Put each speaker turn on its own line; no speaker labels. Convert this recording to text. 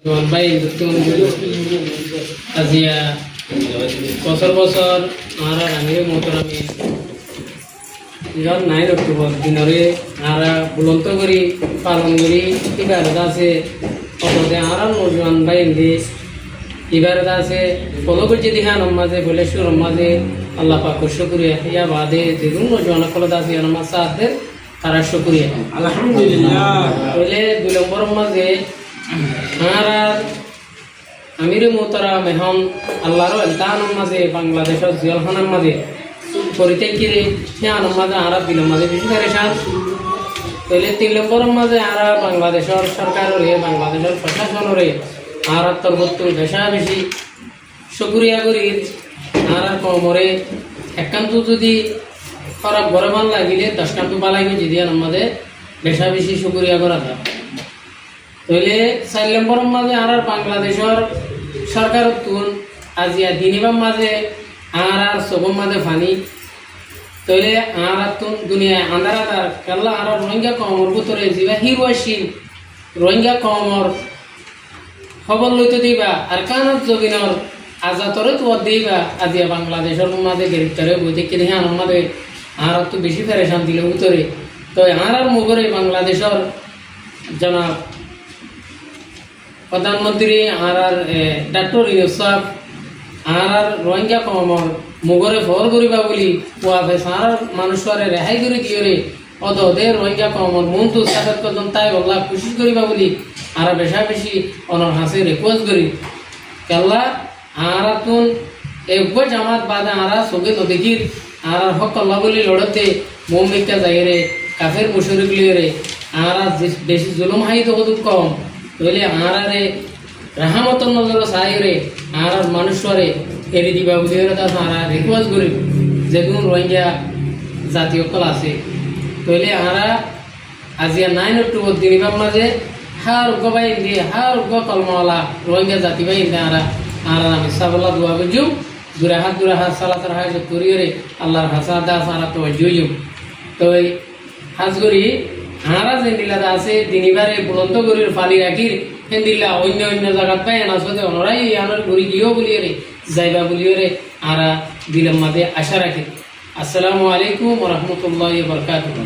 ভাই আজিয়া বছর বছর আর আমিও মোটামুটি যখন 9 অক্টোবর দিনরে আর বুলন্ত করি পালন করি ইবারত আছে অপদে আর নজওয়ান ভাই ইন্দি ইবারত আছে ফলো করছি দিহান মাঝে বলে সুর মাঝে আল্লাহ পাক শুকরিয়া ইয়া বাদে যেগুলো নজওয়ান কলদ আছে আমার সাথে তারা শুকরিয়া
আলহামদুলিল্লাহ
বলে 2 নম্বর মাঝে আর আমির মোহতারা মেহম আল্লাহর এলতাহানের মাঝে বাংলাদেশের জিয়ালখানার মাঝে পরিত্যাগিরে সে মাঝে আর দিলের মাঝে বেশি পরেশান তাহলে 3 নম্বরের মাঝে আর বাংলাদেশের সরকারের বাংলাদেশের প্রশাসনের আর তরবত্ত বেশা বেশি শুকরিয়া করি আর কমরে একান্ত যদি খারাপ ঘরে মান লাগিলে 10 কান্ত পালাইবে যদি আমাদের বেশা বেশি শুকরিয়া করা যায় তাহলে 4 নম্বরের মাঝে আর বাংলাদেশের সরকার তুন আজিয়া দিনিবাম মাঝে আর সবম মাঝে ফানি তাহলে আর তুন দুনিয়া আন্ধার আধার কেলা আর রোহিঙ্গা কমর ভিতরে যা হিরোশীল রোহিঙ্গা কমর খবর লইতে দিবা আর কানত জবিনর আজাতরে তো দিবা আজিয়া বাংলাদেশের মাঝে গ্রেপ্তারে বইতে কিনে আমাদের আর তো বেশি ফেরেশান দিলে ভিতরে তো আর মুগরে বাংলাদেশের জনাব প্রধানমন্ত্রী আর ডাক্তার ইউসুফ আর রোহিঙ্গা কমর মুগরে ফর করিবা বলি কোয়া আর মানুষের রেহাই করে দিয়ে অদে রোহিঙ্গা কমর মন তো সাক্ষাৎ করতাম তাই আল্লাহ কোশিশ করিবা বলি আর বেশা বেশি অনর হাসে রিকোয়েস্ট করি কেল্লা আর তুন একবার জামাত বাদে আর সবে নদীর আর হক আল্লাহ বলি লড়তে মোমিকা যাইরে কাফের মুশরিক লিয়ে আর বেশি জুলুম হাই তো কম তাহলে আরে রাহামতন নজর সাইরে আর মানুষরে এড়ি দিবা বুঝে তারা রিকোয়েস্ট করি যেগুন রোহিঙ্গা জাতীয় কল আছে তাহলে আরা আজিয়া 9 অক্টোবর দিনিবাম মাঝে হার উগবাই দিয়ে হার উগ কলমাওয়ালা রোহিঙ্গা জাতি বাই আরা আর আমি সাবল্লা দোয়া বুঝু দুরা হাত সালাতের হাজ করিয়ে আল্লাহর হাসা দাস আর তো জুজু তো হাজ করি হারা যে দিলাদা আছে দিনিবারে বুলন্ত গরির ফালি রাখির হেন্দিল্লা অন্য জায়গাত পাই না আসতে ওনারাই আনার ঘুরি গিয়েও বলিয়ে রে যাইবা বলিয়ে রে আরা দিলাম মাঝে আশা রাখি। আসসালামু আলাইকুম ওয়া রাহমাতুল্লাহি ওয়া বারাকাতুহু।